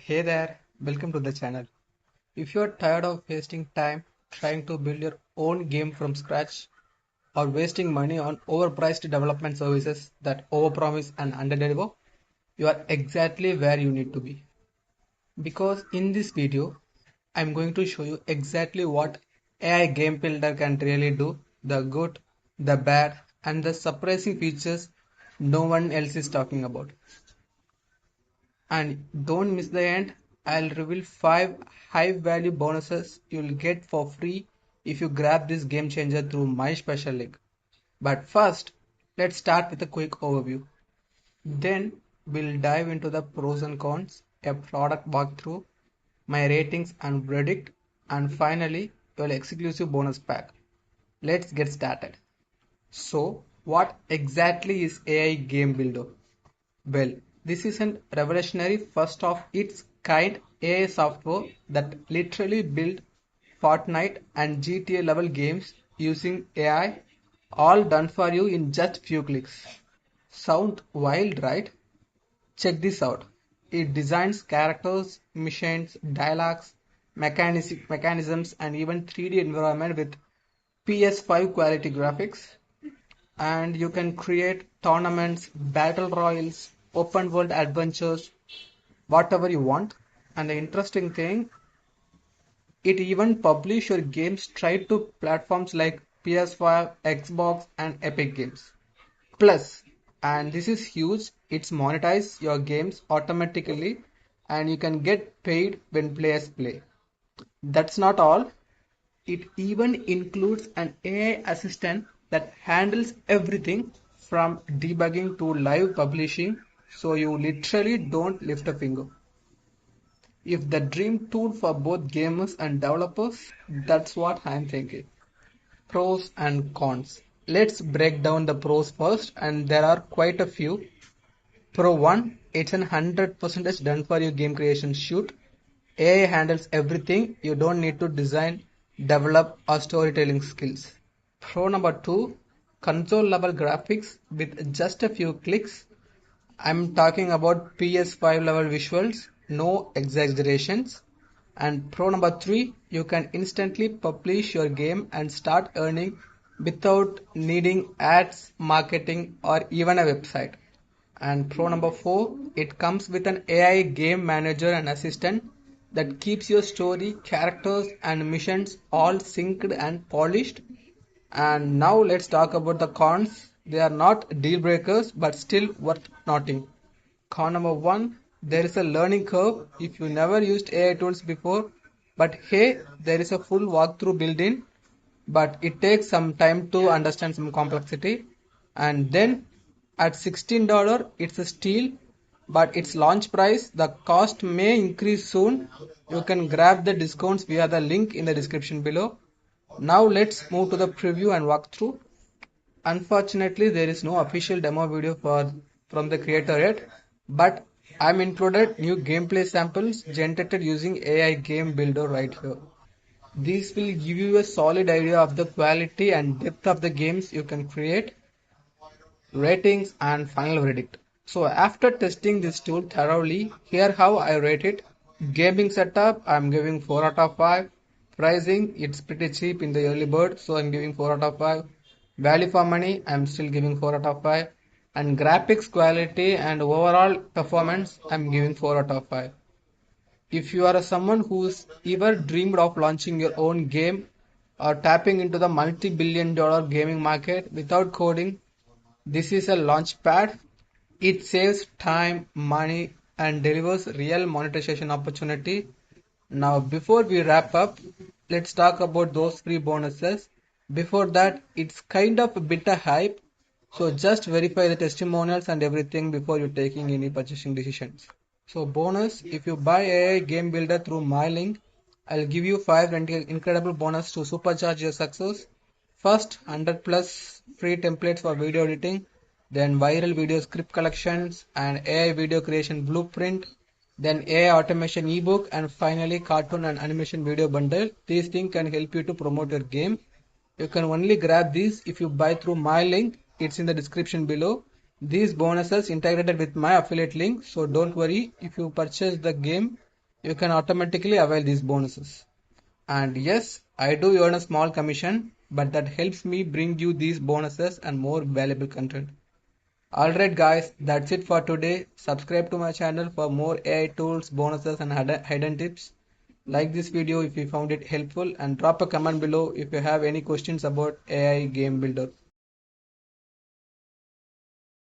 Hey there, welcome to the channel. If you're tired of wasting time trying to build your own game from scratch or wasting money on overpriced development services that overpromise and underdeliver, you are exactly where you need to be. Because in this video, I'm going to show you exactly what AI game builder can really do, the good, the bad, and the surprising features no one else is talking about. And don't miss the end. I'll reveal 5 high value bonuses you'll get for free if you grab this game changer through my special link. But first, let's start with a quick overview. Then we'll dive into the pros and cons, a product walkthrough, my ratings and verdict, and finally, your exclusive bonus pack. Let's get started. So, what exactly is AI Game Builder? Well, this is a revolutionary first of its kind AI software that literally built Fortnite and GTA level games using AI, all done for you in just few clicks. Sound wild, right? Check this out. It designs characters, missions, dialogues, mechanisms, and even 3D environment with PS5 quality graphics, and you can create tournaments, battle royals, open world adventures, whatever you want. And the interesting thing, it even publish your games straight to platforms like PS5, Xbox, and Epic Games. Plus, and this is huge, it's monetize your games automatically and you can get paid when players play. That's not all. It even includes an AI assistant that handles everything from debugging to live publishing, so you literally don't lift a finger. If the dream tool for both gamers and developers, that's what I'm thinking. Pros and cons. Let's break down the pros first, and there are quite a few. Pro 1, it's an 100% done for you game creation shoot. AI handles everything, you don't need to design, develop, or storytelling skills. Pro number 2, console level graphics with just a few clicks. I'm talking about PS5 level visuals, no exaggerations. And pro number 3, you can instantly publish your game and start earning without needing ads, marketing, or even a website. And pro number 4, it comes with an AI game manager and assistant that keeps your story, characters, and missions all synced and polished. And now let's talk about the cons. They are not deal breakers but still worth noting. Con number 1, there is a learning curve if you never used AI tools before. But hey, there is a full walkthrough built in, but it takes some time to understand some complexity. And then at $16, it's a steal, but its launch price, the cost may increase soon. You can grab the discounts via the link in the description below. Now let's move to the preview and walkthrough. Unfortunately, there is no official demo video from the creator yet, but I'm included new gameplay samples generated using AI Game Builder right here. These will give you a solid idea of the quality and depth of the games you can create, ratings, and final verdict. So after testing this tool thoroughly, here how I rate it. Gaming setup, I'm giving 4 out of 5. Pricing, it's pretty cheap in the early bird, so I'm giving 4 out of 5. Value for money, I'm still giving 4 out of 5. And graphics quality and overall performance, I'm giving 4 out of 5. If you are someone who's ever dreamed of launching your own game or tapping into the multi-billion dollar gaming market without coding, this is a launch pad. It saves time, money, and delivers real monetization opportunity. Now, before we wrap up, let's talk about those free bonuses. Before that, it's kind of a bit of hype, so just verify the testimonials and everything before you taking any purchasing decisions. So bonus, if you buy a game builder through my link, I'll give you 5 incredible bonus to supercharge your success. First, 100 plus free templates for video editing, then viral video script collections and AI video creation blueprint, then AI automation ebook, and finally cartoon and animation video bundle. These things can help you to promote your game. You can only grab these if you buy through my link. It's in the description below. These bonuses integrated with my affiliate link, so don't worry if you purchase the game. you can automatically avail these bonuses. And yes, I do earn a small commission, but that helps me bring you these bonuses and more valuable content. Alright guys, that's it for today. Subscribe to my channel for more AI tools, bonuses and hidden tips. Like this video if you found it helpful and drop a comment below if you have any questions about AI game builder.